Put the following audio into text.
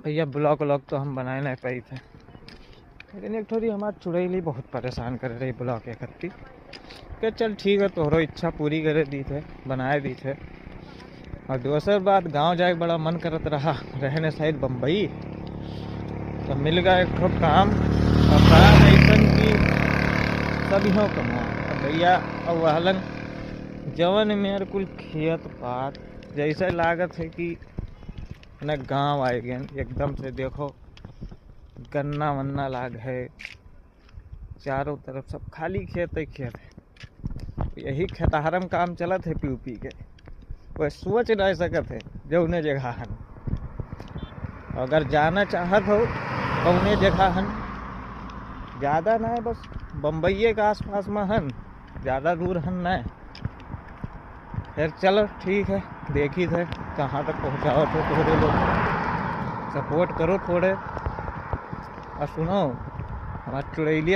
भैया blog vlog तो हम बनाए नहीं पाई थे, लेकिन एक थोड़ी हमारी चुड़ैली बहुत परेशान कर रही ब्लॉग इकट्ठी के चल ठीक है तोहरो इच्छा पूरी करे दी थे, बनाए दी थे। और दूसरी बात गांव जाए बड़ा मन करत रहा रहने साइड बम्बई, तो मिल गया एक ठो काम और काम ऐसा की सभी हो कमा भैया। अब वहलन जवन मेरे कुल खेत पात जैसे लागत है कि न गांव आए गए एकदम से। देखो गन्ना वन्ना लाग है, चारों तरफ सब खाली खेत ही खेत है। यही खेतहरम काम चलत है पी के, वह सोच नहीं सकत है जो उन्हें जगह हन। अगर जाना चाहत हो तो उन्हें जगह हन, ज़्यादा ना है, बस बम्बई के आसपास में हन, ज़्यादा दूर हन ना। फिर चलो ठीक है, देखी थे कहाँ तक पहुँचाओ तो थोड़े लोग सपोर्ट करो थोड़े। और सुनो हमारी चुड़ैलिया